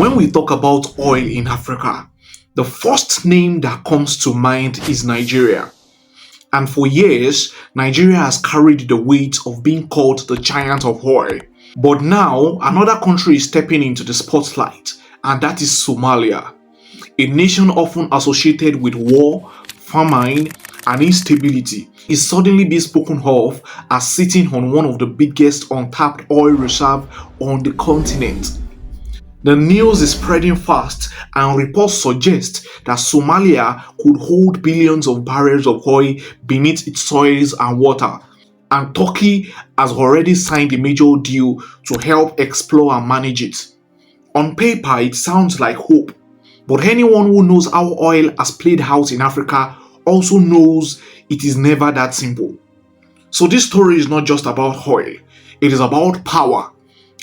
When we talk about oil in Africa, the first name that comes to mind is Nigeria. And for years, Nigeria has carried the weight of being called the giant of oil. But now, another country is stepping into the spotlight, and that is Somalia, a nation often associated with war, famine, and instability, is suddenly being spoken of as sitting on one of the biggest untapped oil reserves on the continent. The news is spreading fast, and reports suggest that Somalia could hold billions of barrels of oil beneath its soils and water. And Turkey has already signed a major deal to help explore and manage it. On paper, it sounds like hope, but anyone who knows how oil has played out in Africa also knows it is never that simple. So, this story is not just about oil, it is about power,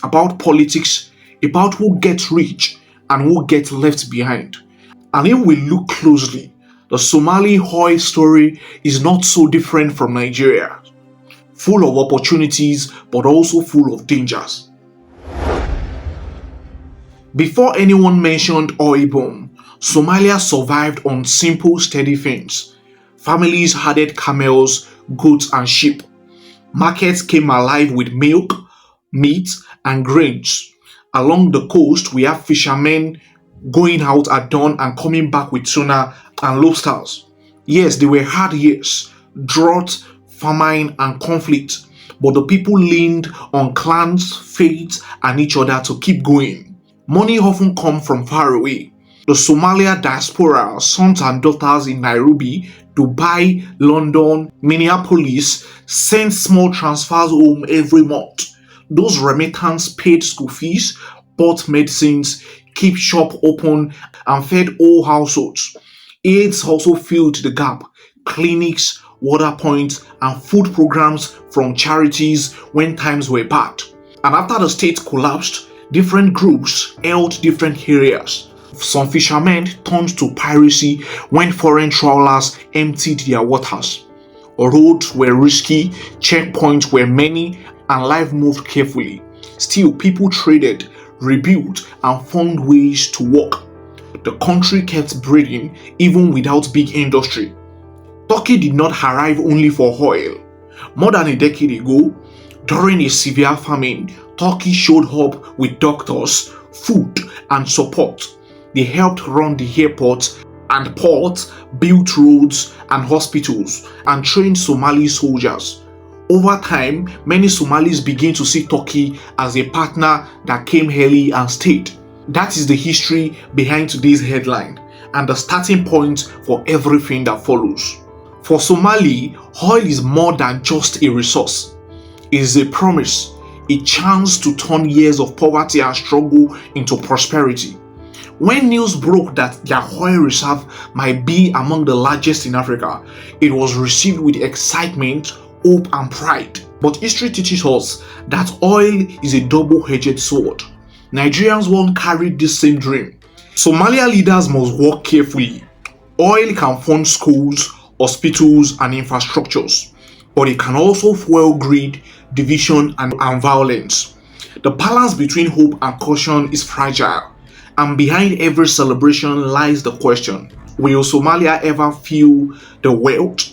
about politics, about who gets rich and who gets left behind. And if we look closely, the Somali oil story is not so different from Nigeria, full of opportunities but also full of dangers. Before anyone mentioned oil boom, Somalia survived on simple, steady things. Families herded camels, goats, and sheep. Markets came alive with milk, meat, and grains. Along the coast, we have fishermen going out at dawn and coming back with tuna and lobsters. Yes, they were hard years, drought, famine, and conflict, but the people leaned on clans, faith, and each other to keep going. Money often comes from far away. The Somalia diaspora, sons and daughters in Nairobi, Dubai, London, Minneapolis, send small transfers home every month. Those remittance paid school fees, bought medicines, keep shop open, and fed all households. AIDS also filled the gap. Clinics, water points, and food programs from charities when times were bad. And after the state collapsed, different groups held different areas. Some fishermen turned to piracy when foreign trawlers emptied their waters. Roads were risky, checkpoints were many, and life moved carefully. Still, people traded, rebuilt, and found ways to work. The country kept breathing even without big industry. Turkey did not arrive only for oil. More than a decade ago, during a severe famine, Turkey showed up with doctors, food, and support. They helped run the airports and ports, built roads and hospitals, and trained Somali soldiers. Over time, many Somalis began to see Turkey as a partner that came early and stayed. That is the history behind today's headline and the starting point for everything that follows. For Somali, oil is more than just a resource. It is a promise, a chance to turn years of poverty and struggle into prosperity. When news broke that their oil reserve might be among the largest in Africa, it was received with excitement, hope, and pride. But history teaches us that oil is a double-edged sword. Nigerians won't carry this same dream. Somalia leaders must work carefully. Oil can fund schools, hospitals, and infrastructures, but it can also fuel greed, division, and violence. The balance between hope and caution is fragile, and behind every celebration lies the question: will Somalia ever feel the wealth?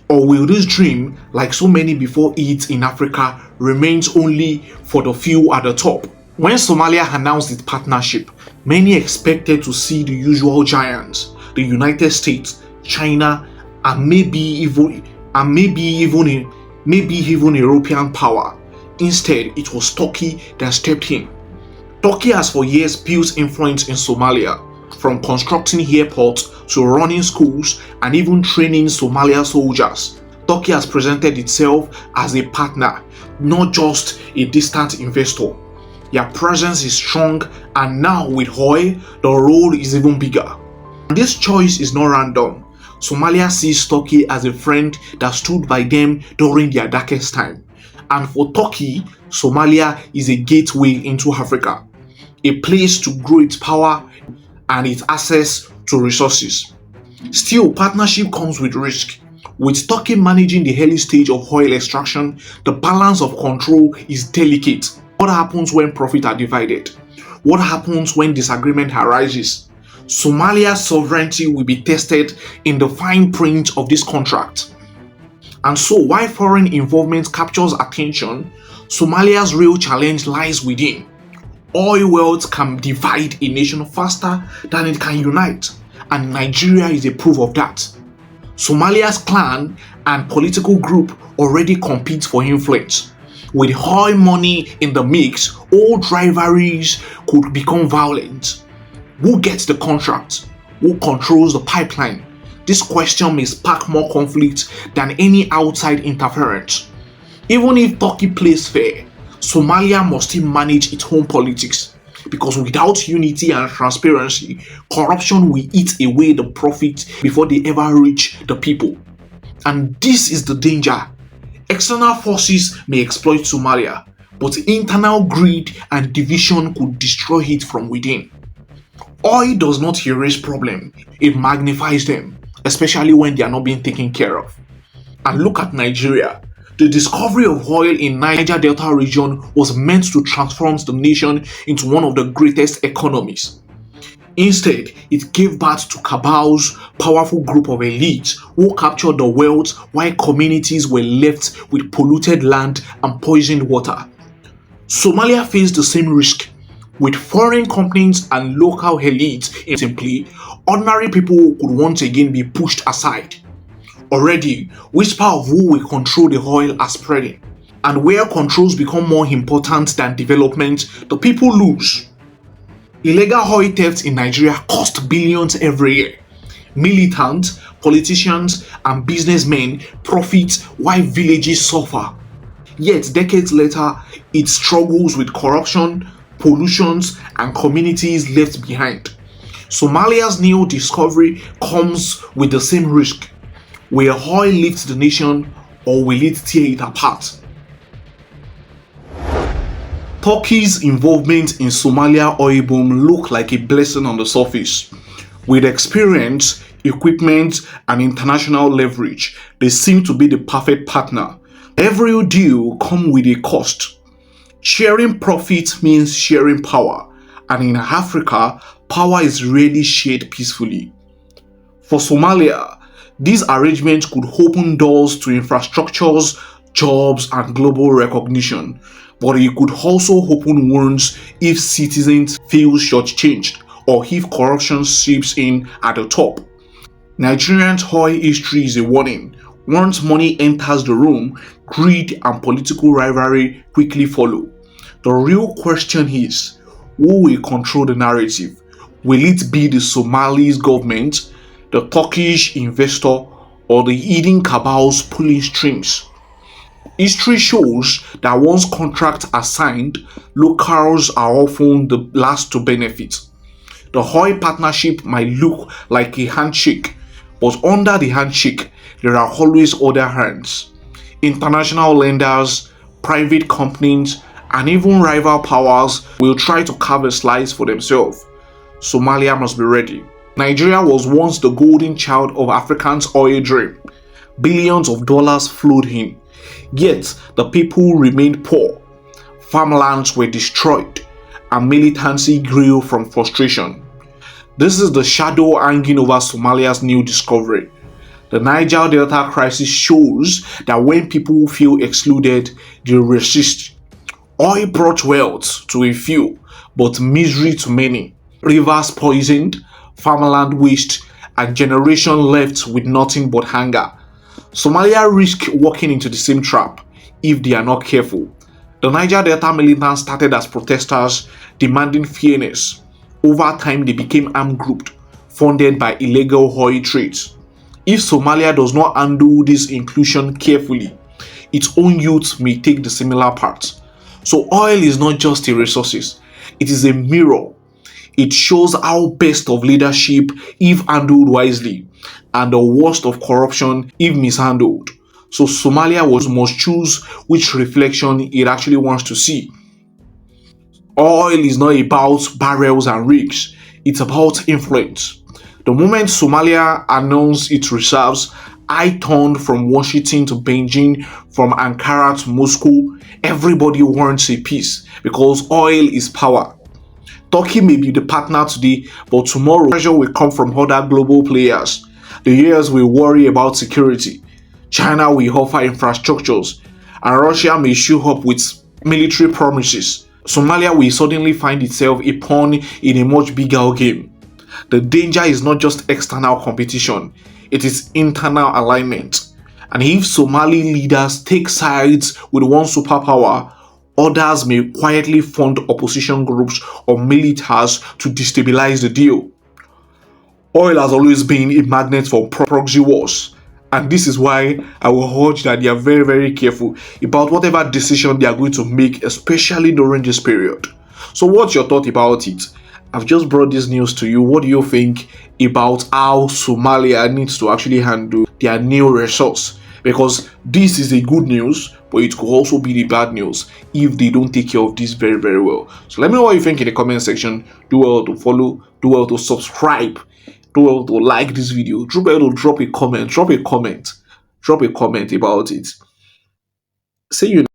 Or will this dream, like so many before it in Africa, remains only for the few at the top? When Somalia announced its partnership, many expected to see the usual giants, the United States, China, and maybe even European power. Instead, it was Turkey that stepped in. Turkey has for years built influence in Somalia, from constructing airports to running schools and even training Somalia soldiers. Turkey has presented itself as a partner, not just a distant investor. Their presence is strong, and now with oil, the role is even bigger. And this choice is not random. Somalia sees Turkey as a friend that stood by them during their darkest time. And for Turkey, Somalia is a gateway into Africa, a place to grow its power and its access to resources. Still, partnership comes with risk. With Turkey managing the early stage of oil extraction, the balance of control is delicate. What happens when profits are divided? What happens when disagreement arises? Somalia's sovereignty will be tested in the fine print of this contract. And so, while foreign involvement captures attention, Somalia's real challenge lies within. Oil wealth can divide a nation faster than it can unite, and Nigeria is a proof of that. Somalia's clan and political group already compete for influence. With oil money in the mix, old rivalries could become violent. Who gets the contract? Who controls the pipeline? This question may spark more conflict than any outside interference. Even if Turkey plays fair, Somalia must still manage its own politics, because without unity and transparency, corruption will eat away the profit before they ever reach the people. And this is the danger. External forces may exploit Somalia, but internal greed and division could destroy it from within. Oil does not erase problems, it magnifies them, especially when they are not being taken care of. And look at Nigeria. The discovery of oil in Niger Delta region was meant to transform the nation into one of the greatest economies. Instead, it gave birth to Cabal's powerful group of elites who captured the wealth while communities were left with polluted land and poisoned water. Somalia faced the same risk. With foreign companies and local elites simply, ordinary people could once again be pushed aside. Already, whisper of who will control the oil are spreading, and where controls become more important than development, the people lose. Illegal oil theft in Nigeria cost billions every year. Militants, politicians, and businessmen profit while villages suffer. Yet, decades later, it struggles with corruption, pollution, and communities left behind. Somalia's new discovery comes with the same risk. Will oil lift the nation, or will it tear it apart? Turkey's involvement in Somalia oil boom looked like a blessing on the surface. With experience, equipment, and international leverage, they seem to be the perfect partner. Every deal comes with a cost. Sharing profit means sharing power, and in Africa, power is rarely shared peacefully. For Somalia, these arrangements could open doors to infrastructures, jobs, and global recognition, but it could also open wounds if citizens feel shortchanged or if corruption seeps in at the top. Nigerian's oil history is a warning. Once money enters the room, greed and political rivalry quickly follow. The real question is, who will control the narrative? Will it be the Somali government, the Turkish investor, or the hidden cabals pulling strings? History shows that once contracts are signed, locals are often the last to benefit. The oil partnership might look like a handshake, but under the handshake, there are always other hands. International lenders, private companies, and even rival powers will try to carve a slice for themselves. Somalia must be ready. Nigeria was once the golden child of Africa's oil dream. Billions of dollars flowed in. Yet, the people remained poor. Farmlands were destroyed, and militancy grew from frustration. This is the shadow hanging over Somalia's new discovery. The Niger Delta crisis shows that when people feel excluded, they resist. Oil brought wealth to a few, but misery to many. Rivers poisoned, farmland waste, and generation left with nothing but hunger. Somalia risk walking into the same trap if they are not careful. The Niger Delta militants started as protesters demanding fairness. Over time, they became armed groups funded by illegal oil trades. If Somalia does not handle this inclusion carefully, its own youth may take the similar path. So oil is not just a resource, it is a mirror. It shows how best of leadership if handled wisely, and the worst of corruption if mishandled. So Somalia must choose which reflection it actually wants to see. Oil is not about barrels and rigs, it's about influence. The moment Somalia announced its reserves, I turned from Washington to Beijing, from Ankara to Moscow. Everybody wants a peace because oil is power. Turkey may be the partner today, but tomorrow pressure will come from other global players. The US will worry about security. China will offer infrastructures, and Russia may show up with military promises. Somalia will suddenly find itself a pawn in a much bigger game. The danger is not just external competition, it is internal alignment. And if Somali leaders take sides with one superpower, others may quietly fund opposition groups or militaries to destabilize the deal. Oil has always been a magnet for proxy wars. And this is why I will urge that they are very, very careful about whatever decision they are going to make, especially during this period. So, what's your thought about it? I've just brought this news to you. What do you think about how Somalia needs to actually handle their new resource? Because this is a good news, but it could also be the bad news if they don't take care of this very, very well. So let me know what you think in the comment section. Do well to follow, do well to subscribe, do well to like this video, do well to drop a comment about it. See you